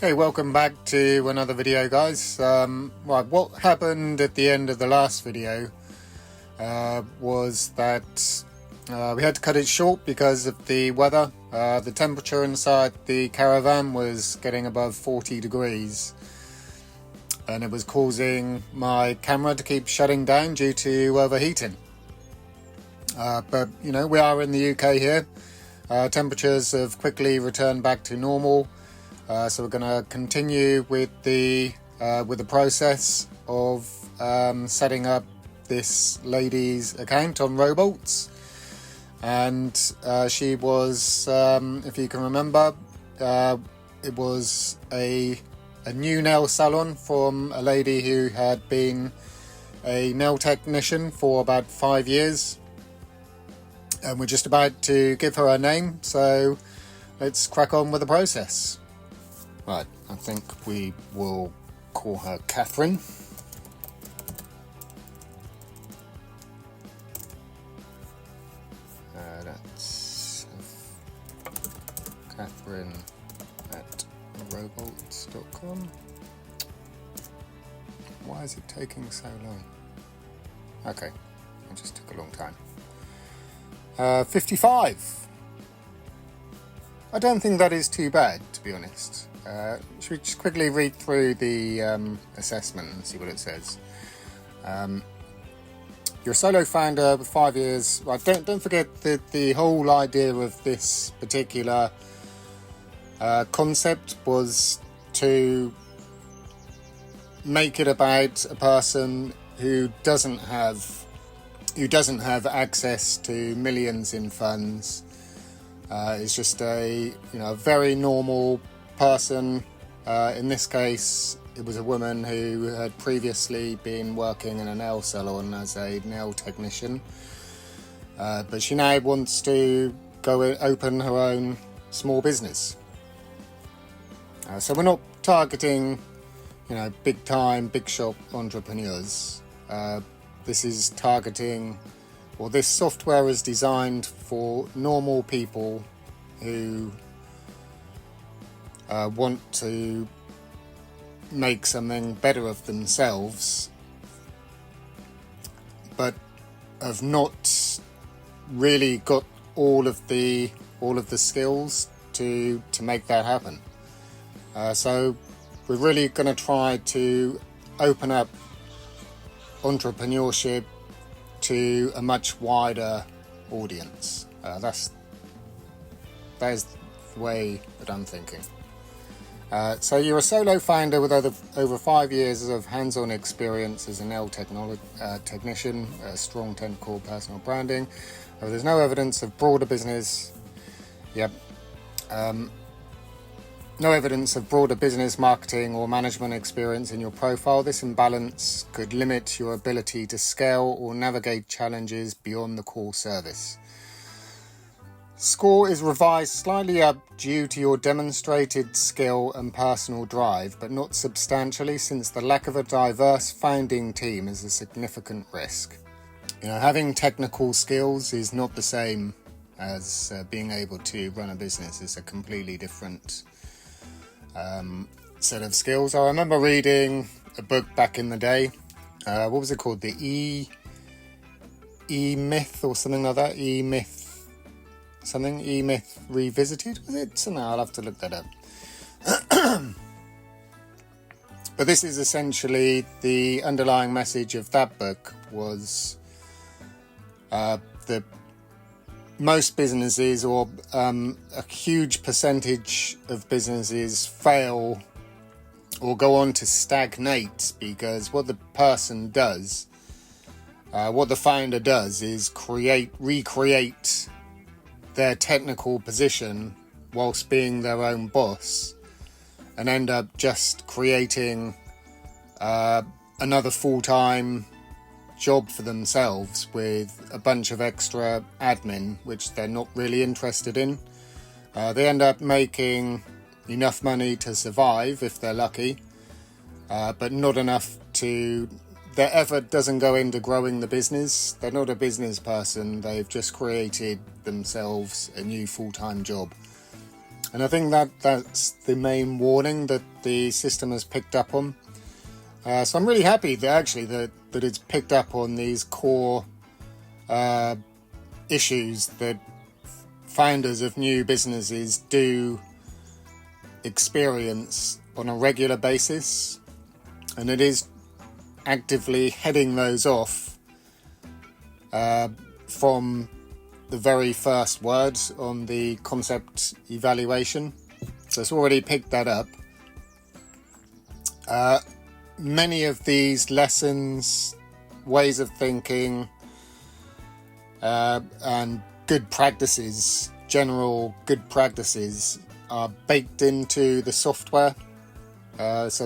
Okay, welcome back to another video, guys. Right, what happened at the end of the last video was that we had to cut it short because of the weather. The temperature inside the caravan was getting above 40 degrees and it was causing my camera to keep shutting down due to overheating. But you know, we are in the UK here. Temperatures have quickly returned back to normal. So we're going to continue with the process of setting up this lady's account on Robolts, and she was, if you can remember, it was a new nail salon from a lady who had been a nail technician for about 5 years, and we're just about to give her a name. So let's crack on with the process. Right, I think we will call her Catherine. That's Catherine at robolts.com. Why is it taking so long? Okay, it just took a long time. 55. I don't think that is too bad, to be honest. Should we just quickly read through the assessment and see what it says? You're a solo founder with 5 years. Right, don't forget that the whole idea of this particular concept was to make it about a person who doesn't have access to millions in funds. It's just a very normal person. In this case, it was a woman who had previously been working in a nail salon as a nail technician, but she now wants to go and open her own small business. So we're not targeting, big time, big shop entrepreneurs. This is targeting, or this software is designed for normal people who want to make something better of themselves, but have not really got all of the skills to make that happen. So we're really going to try to open up entrepreneurship to a much wider audience. That is the way that I'm thinking. So you're a solo founder with over 5 years of hands-on experience as a nail technician, a strong technical personal branding. There's no evidence of broader business. No evidence of broader business, marketing or management experience in your profile. This imbalance could limit your ability to scale or navigate challenges beyond the core service. Score is revised slightly up due to your demonstrated skill and personal drive, but not substantially, since the lack of a diverse founding team is a significant risk. Having technical skills is not the same as being able to run a business. It's a completely different set of skills. I remember reading a book back in the day. What was it called? The E-Myth or something like that? E-Myth Revisited, was it? So now I'll have to look that up. But this is essentially the underlying message of that book was that most businesses, or a huge percentage of businesses, fail or go on to stagnate because what the person does, what the founder does, is recreate their technical position whilst being their own boss, and end up just creating another full-time job for themselves with a bunch of extra admin which they're not really interested in. They end up making enough money to survive if they're lucky, but not enough to... Their effort doesn't go into growing the business. They're not a business person. They've just created themselves a new full-time job. And I think that's the main warning that the system has picked up on. So I'm really happy that it's picked up on these core issues that founders of new businesses do experience on a regular basis, and it is actively heading those off from the very first word on the concept evaluation. So it's already picked that up. Many of these lessons, ways of thinking, and good practices, general good practices, are baked into the software. So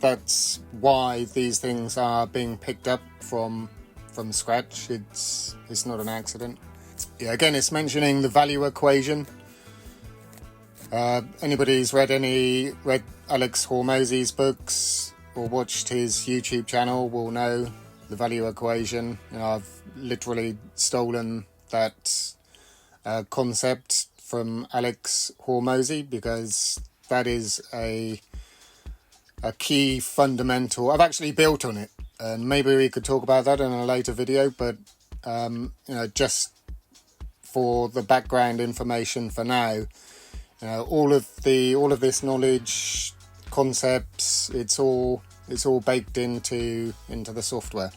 that's why these things are being picked up from scratch. It's not an accident. Yeah, again, it's mentioning the value equation. Anybody who's read Alex Hormozy's books or watched his YouTube channel will know the value equation. I've literally stolen that concept from Alex Hormozy, because that is a key fundamental. I've actually built on it, and maybe we could talk about that in a later video, but just for the background information for now, all of this knowledge, concepts, it's all baked into the software.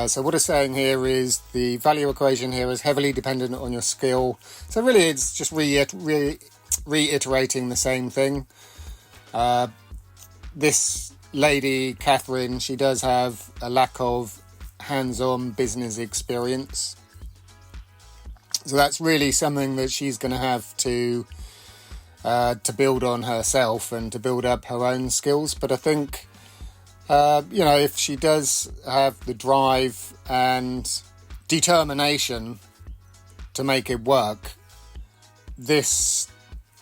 So what it's saying here is the value equation here is heavily dependent on your skill. So really it's just reiterating the same thing. This lady, Catherine, she does have a lack of hands-on business experience. So that's really something that she's going to have to build on herself and to build up her own skills. But I think, if she does have the drive and determination to make it work, this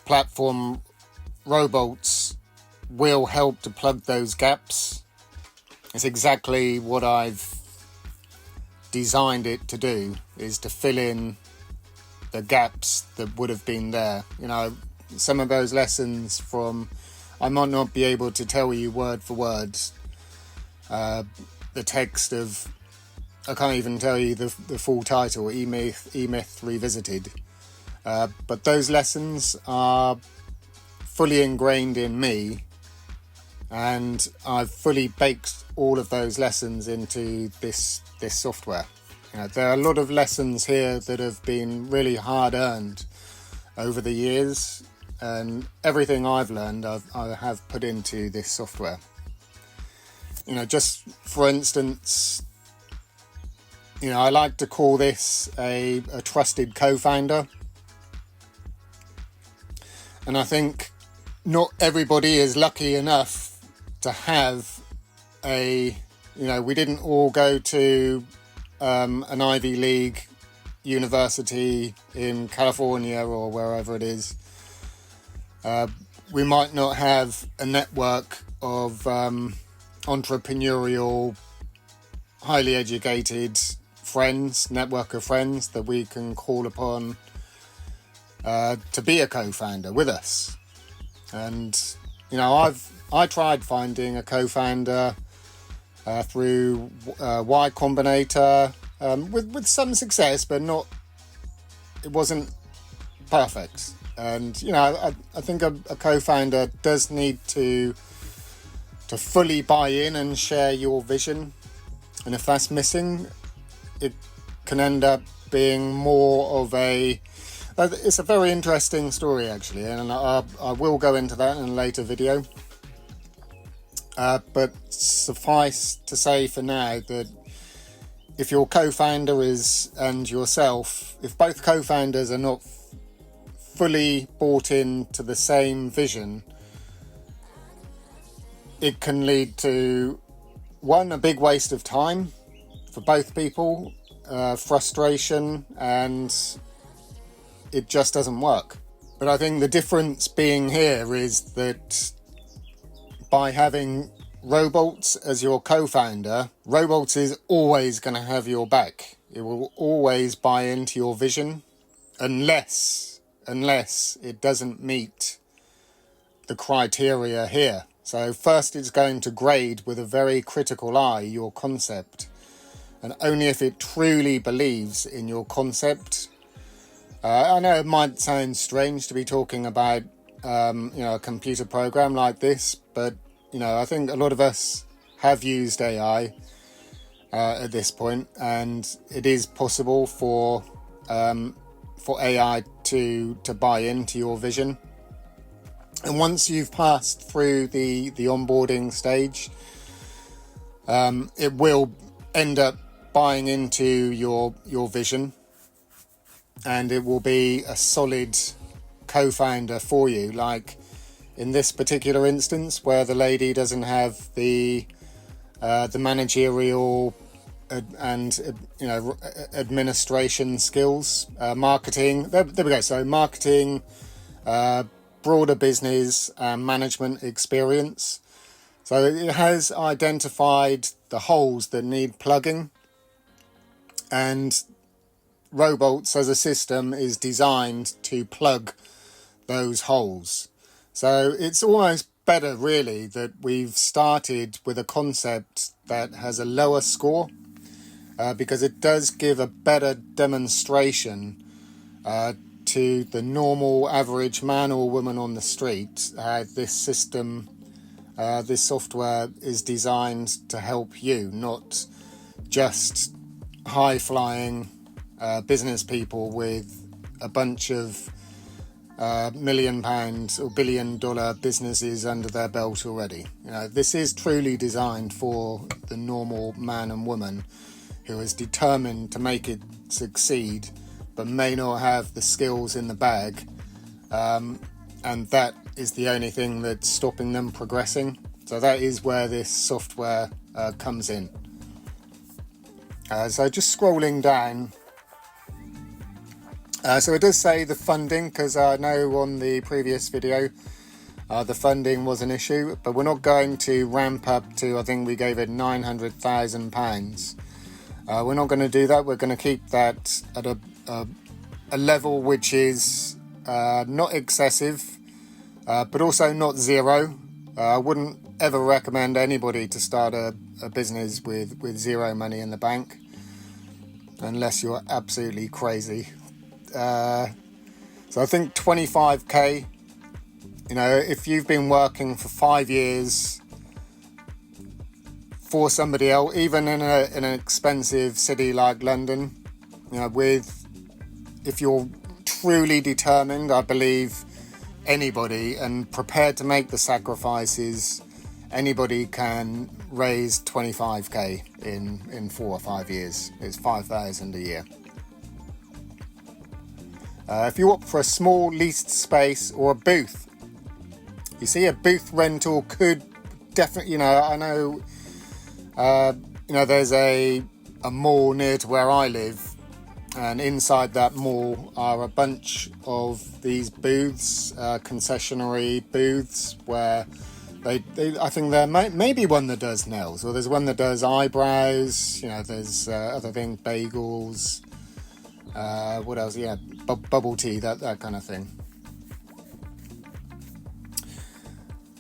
platform, Robots, will help to plug those gaps. It's exactly what I've designed it to do, is to fill in the gaps that would have been there. Some of those lessons I might not be able to tell you word for word the text of, I can't even tell you the full title, E-Myth Revisited. But those lessons are fully ingrained in me, and I've fully baked all of those lessons into this software. There are a lot of lessons here that have been really hard earned over the years, and everything I've learned I have put into this software. Just for instance, I like to call this a trusted co-founder. And I think not everybody is lucky enough to have we didn't all go to an Ivy League university in California or wherever it is. We might not have a network of entrepreneurial, highly educated network of friends that we can call upon to be a co-founder with us. And I tried finding a co-founder through Y Combinator with some success, but it wasn't perfect. And I think a co-founder does need to fully buy in and share your vision, and if that's missing, it can end up being more of it's a very interesting story actually, and I will go into that in a later video. But suffice to say for now that if your co-founder and yourself, if both co-founders are not fully bought into the same vision, it can lead to, a big waste of time for both people, frustration, and it just doesn't work. But I think the difference being here is that by having Robots as your co-founder, Robots is always going to have your back. It will always buy into your vision, unless unless it doesn't meet the criteria here. So first it's going to grade with a very critical eye your concept, and only if it truly believes in your concept. I know it might sound strange to be talking about a computer program like this, but I think a lot of us have used AI at this point, and it is possible for AI to buy into your vision. And once you've passed through the onboarding stage, it will end up buying into your vision, and it will be a solid co-founder for you. Like in this particular instance, where the lady doesn't have the managerial and administration skills, marketing. There we go. So marketing, broader business and management experience. So it has identified the holes that need plugging, and Robolts as a system is designed to plug those holes. So it's almost better really that we've started with a concept that has a lower score, because it does give a better demonstration to the normal average man or woman on the street how this system, this software is designed to help you, not just high-flying business people with a bunch of £1 million or $1 billion businesses under their belt already. This is truly designed for the normal man and woman who is determined to make it succeed, but may not have the skills in the bag, and that is the only thing that's stopping them progressing. So that is where this software comes in. So just scrolling down, so it does say the funding, because I know on the previous video the funding was an issue, but we're not going to ramp up to, I think we gave it £900,000. We're not going to do that. We're going to keep that at a level which is not excessive, but also not zero. I wouldn't ever recommend anybody to start a business with zero money in the bank, unless you're absolutely crazy. So I think 25k, if you've been working for 5 years for somebody else, even in an expensive city like London, if you're truly determined, I believe anybody, and prepared to make the sacrifices, anybody can raise 25k in 4 or 5 years. It's 5,000 a year. If you opt for a small leased space or a booth, you see, a booth rental could definitely, I know, there's a mall near to where I live, and inside that mall are a bunch of these booths, concessionary booths, where they I think there may be one that does nails, or there's one that does eyebrows, there's other things, bagels, what else, bubble tea, that kind of thing.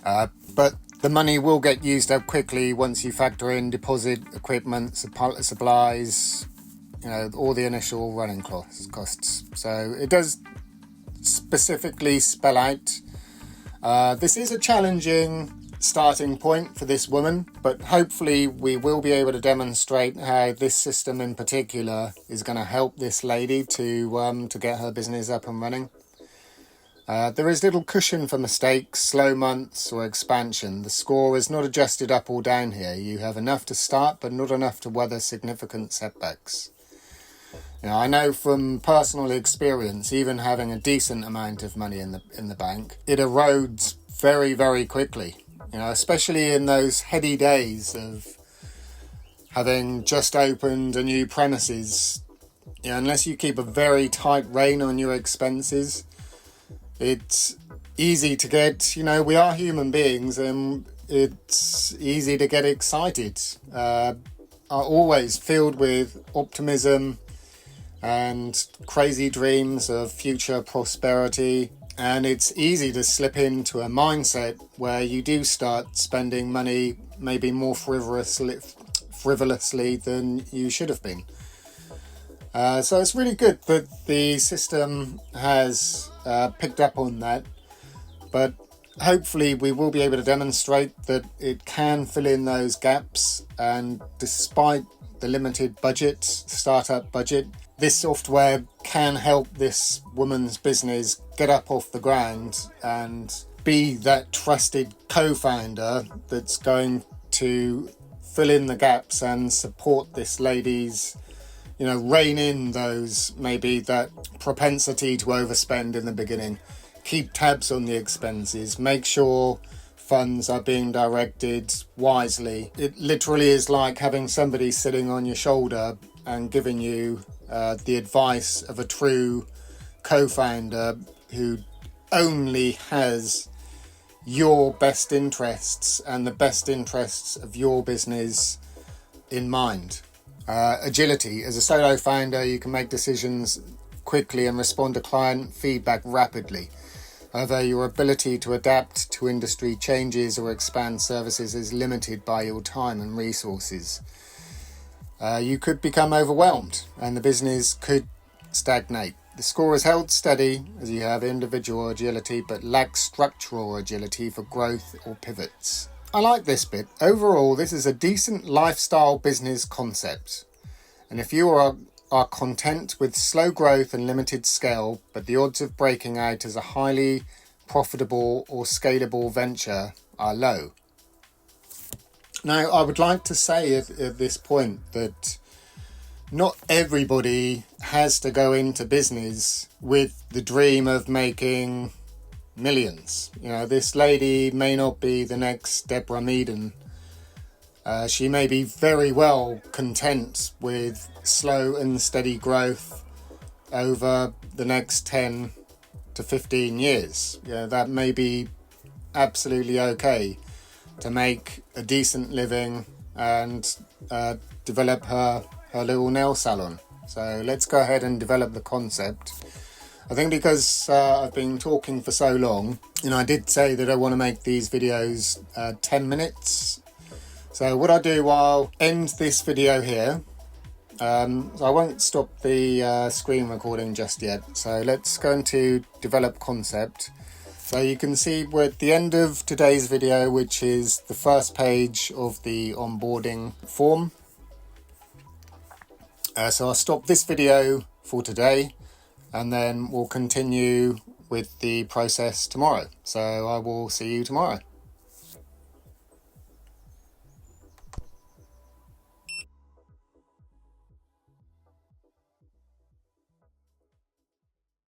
But the money will get used up quickly once you factor in deposit, equipment, supplies, all the initial running costs. So it does specifically spell out. This is a challenging starting point for this woman, but hopefully we will be able to demonstrate how this system in particular is going to help this lady to get her business up and running. There is little cushion for mistakes, slow months or expansion. The score is not adjusted up or down here. You have enough to start, but not enough to weather significant setbacks. I know from personal experience, even having a decent amount of money in the bank, it erodes very, very quickly. Especially in those heady days of having just opened a new premises. Unless you keep a very tight rein on your expenses, it's easy to get, we are human beings, and it's easy to get excited. Are always filled with optimism, and crazy dreams of future prosperity. And it's easy to slip into a mindset where you do start spending money maybe more frivolously than you should have been. So it's really good that the system has picked up on that, but hopefully we will be able to demonstrate that it can fill in those gaps, and despite the limited budget, startup budget, this software can help this woman's business get up off the ground and be that trusted co-founder that's going to fill in the gaps and support this lady's, rein in those, maybe that propensity to overspend in the beginning. Keep tabs on the expenses, make sure funds are being directed wisely. It literally is like having somebody sitting on your shoulder and giving you the advice of a true co-founder who only has your best interests and the best interests of your business in mind. Agility. As a solo founder, you can make decisions quickly and respond to client feedback rapidly. However, your ability to adapt to industry changes or expand services is limited by your time and resources. You could become overwhelmed and the business could stagnate. The score is held steady as you have individual agility but lack structural agility for growth or pivots. I like this bit. Overall, this is a decent lifestyle business concept. And if you are content with slow growth and limited scale, but the odds of breaking out as a highly profitable or scalable venture are low. Now, I would like to say at this point that not everybody has to go into business with the dream of making millions. This lady may not be the next Deborah Meaden. She may be very well content with slow and steady growth over the next 10 to 15 years. That may be absolutely okay to make a decent living and develop her little nail salon. So let's go ahead and develop the concept. I think because I've been talking for so long, I did say that I want to make these videos 10 minutes. So what I'll do, I'll end this video here. So I won't stop the screen recording just yet. So let's go into develop concept. So you can see we're at the end of today's video, which is the first page of the onboarding form. So I'll stop this video for today and then we'll continue with the process tomorrow. So I will see you tomorrow.